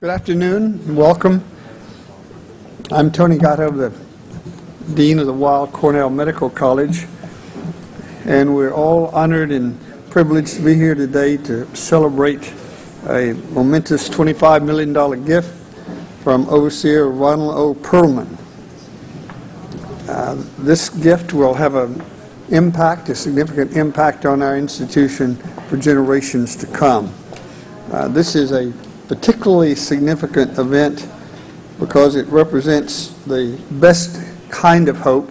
Good afternoon and welcome. I'm Tony Gatto, the Dean of the Weill Cornell Medical College, and we're all honored and privileged to be here today to celebrate a momentous $25 million gift from Overseer Ronald O. Perelman. This gift will have a significant impact on our institution for generations to come. This is a particularly significant event because it represents the best kind of hope,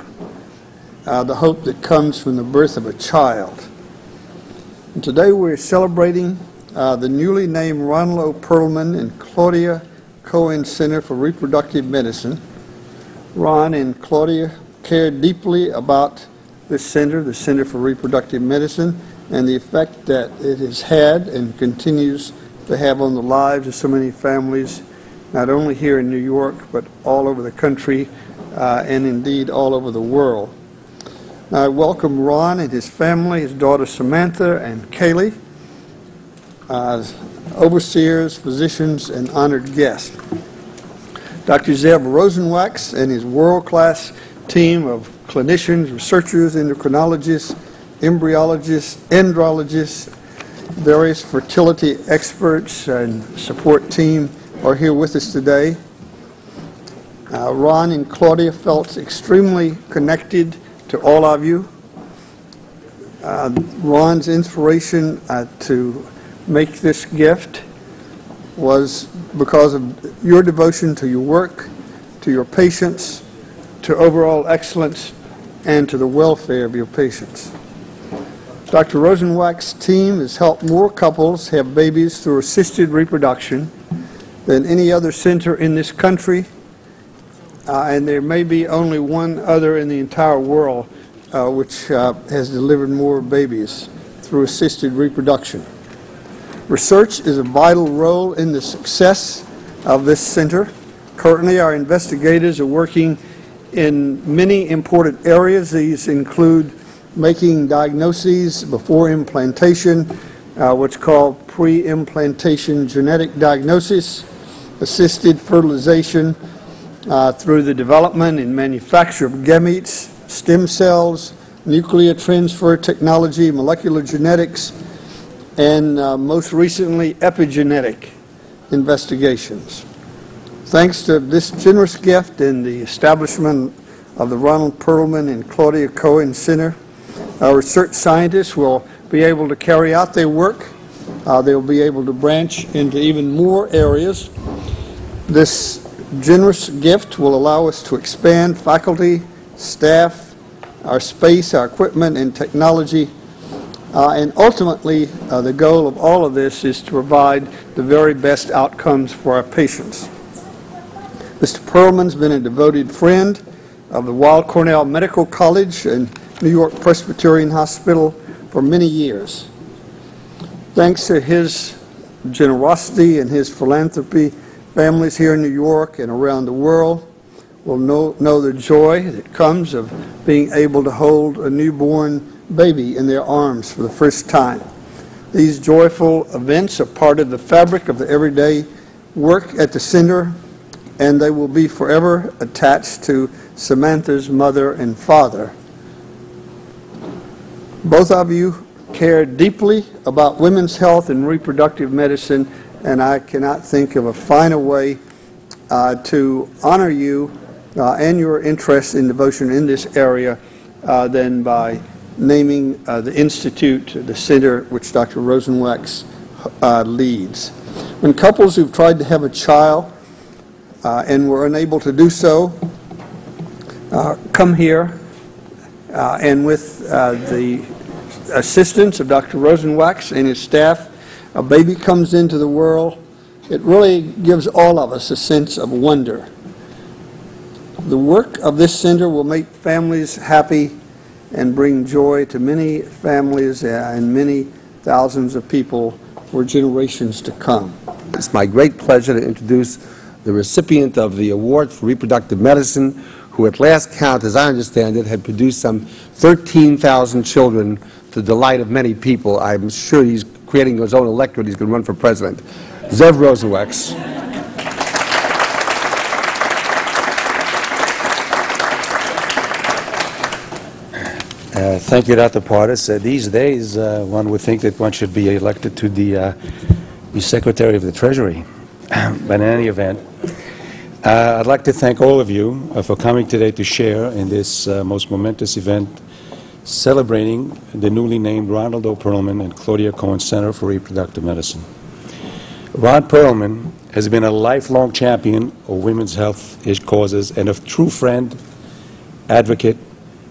the hope that comes from the birth of a child. And today we're celebrating the newly named Ronald O. Perelman and Claudia Cohen Center for Reproductive Medicine. Ron and Claudia care deeply about this center, the Center for Reproductive Medicine, and the effect that it has had and continues to have on the lives of so many families, not only here in New York, but all over the country and indeed all over the world. Now, I welcome Ron and his family, his daughter Samantha and Kaylee, overseers, physicians, and honored guests. Dr. Zev Rosenwax and his world-class team of clinicians, researchers, endocrinologists, embryologists, andrologists, various fertility experts and support team are here with us today. Ron and Claudia felt extremely connected to all of you. Ron's inspiration to make this gift was because of your devotion to your work, to your patients, to overall excellence, and to the welfare of your patients. Dr. Rosenwax's team has helped more couples have babies through assisted reproduction than any other center in this country, and there may be only one other in the entire world which has delivered more babies through assisted reproduction. Research is a vital role in the success of this center. Currently, our investigators are working in many important areas. These include making diagnoses before implantation, what's called pre-implantation genetic diagnosis, assisted fertilization through the development and manufacture of gametes, stem cells, nuclear transfer technology, molecular genetics, and most recently epigenetic investigations. Thanks to this generous gift and the establishment of the Ronald Perelman and Claudia Cohen Center, our research scientists will be able to carry out their work. They'll be able to branch into even more areas. This generous gift will allow us to expand faculty, staff, our space, our equipment, and technology. And ultimately, the goal of all of this is to provide the very best outcomes for our patients. Mr. Perelman's been a devoted friend of the Weill Cornell Medical College and New York Presbyterian Hospital for many years. Thanks to his generosity and his philanthropy, families here in New York and around the world will know the joy that comes of being able to hold a newborn baby in their arms for the first time. These joyful events are part of the fabric of the everyday work at the center, and they will be forever attached to Samantha's mother and father. Both of you care deeply about women's health and reproductive medicine, and I cannot think of a finer way to honor you and your interest in devotion in this area than by naming the institute, the center which Dr. Rosenwax leads. When couples who've tried to have a child and were unable to do so come here, and with the assistance of Dr. Rosenwax and his staff, a baby comes into the world, it really gives all of us a sense of wonder. The work of this center will make families happy and bring joy to many families and many thousands of people for generations to come. It's my great pleasure to introduce the recipient of the Award for Reproductive Medicine, who at last count, as I understand it, had produced some 13,000 children to the delight of many people. I'm sure he's creating his own electorate. He's going to run for president. Zev Rosenwax. Thank you, Dr. Partis. These days, one would think that one should be elected to the Secretary of the Treasury. But in any event, I'd like to thank all of you for coming today to share in this most momentous event celebrating the newly named Ronald O. Perelman and Claudia Cohen Center for Reproductive Medicine. Ron Perelman has been a lifelong champion of women's health causes and a true friend, advocate,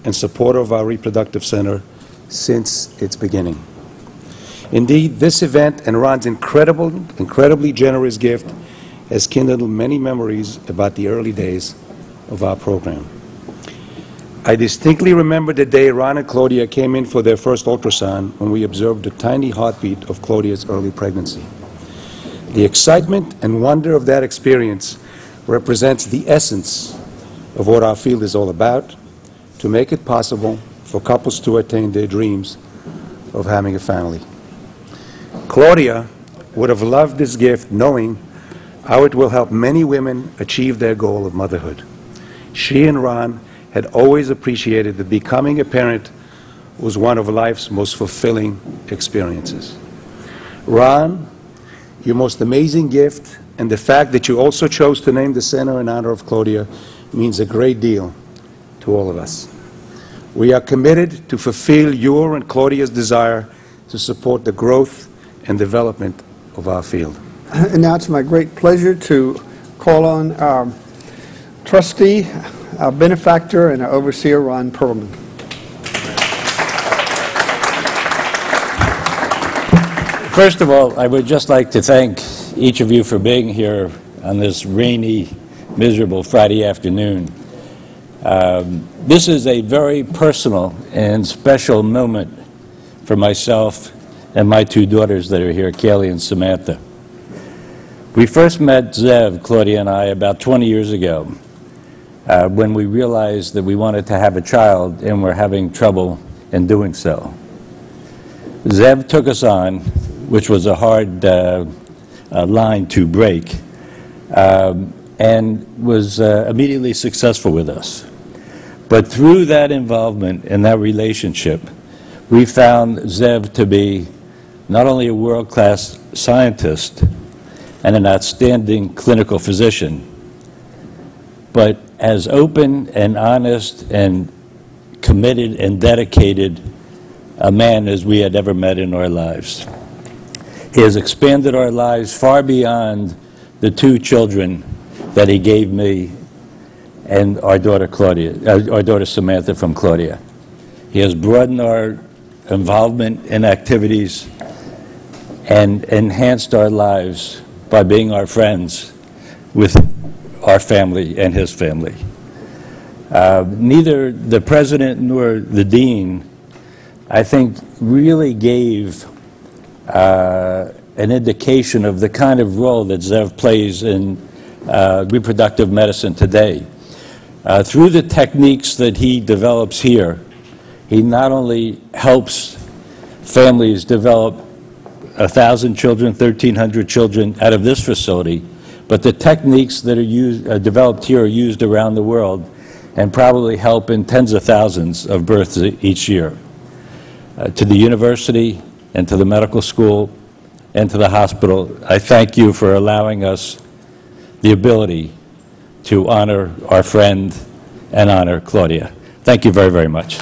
and supporter of our reproductive center since its beginning. Indeed, this event and Ron's incredibly generous gift has kindled many memories about the early days of our program. I distinctly remember the day Ron and Claudia came in for their first ultrasound when we observed the tiny heartbeat of Claudia's early pregnancy. The excitement and wonder of that experience represents the essence of what our field is all about, to make it possible for couples to attain their dreams of having a family. Claudia would have loved this gift knowing how it will help many women achieve their goal of motherhood. She and Ron had always appreciated that becoming a parent was one of life's most fulfilling experiences. Ron, your most amazing gift and the fact that you also chose to name the center in honor of Claudia means a great deal to all of us. We are committed to fulfill your and Claudia's desire to support the growth and development of our field. And now it's my great pleasure to call on our trustee, our benefactor, and our overseer, Ron Perelman. First of all, I would just like to thank each of you for being here on this rainy, miserable Friday afternoon. This is a very personal and special moment for myself and my two daughters that are here, Kaylee and Samantha. We first met Zev, Claudia and I, about 20 years ago when we realized that we wanted to have a child and were having trouble in doing so. Zev took us on, which was a hard line to break, and was immediately successful with us. But through that involvement and that relationship, we found Zev to be not only a world-class scientist and an outstanding clinical physician, but as open and honest and committed and dedicated a man as we had ever met in our lives. He has expanded our lives far beyond the two children that he gave me and our daughter Claudia, our daughter Samantha from Claudia. He has broadened our involvement in activities and enhanced our lives by being our friends with our family and his family. Neither the president nor the dean, I think, really gave an indication of the kind of role that Zev plays in reproductive medicine today. Through the techniques that he develops here, he not only helps families develop 1,000 children, 1,300 children out of this facility, but the techniques that are developed here are used around the world and probably help in tens of thousands of births each year. To the university and to the medical school and to the hospital, I thank you for allowing us the ability to honor our friend and honor Claudia. Thank you very, very much.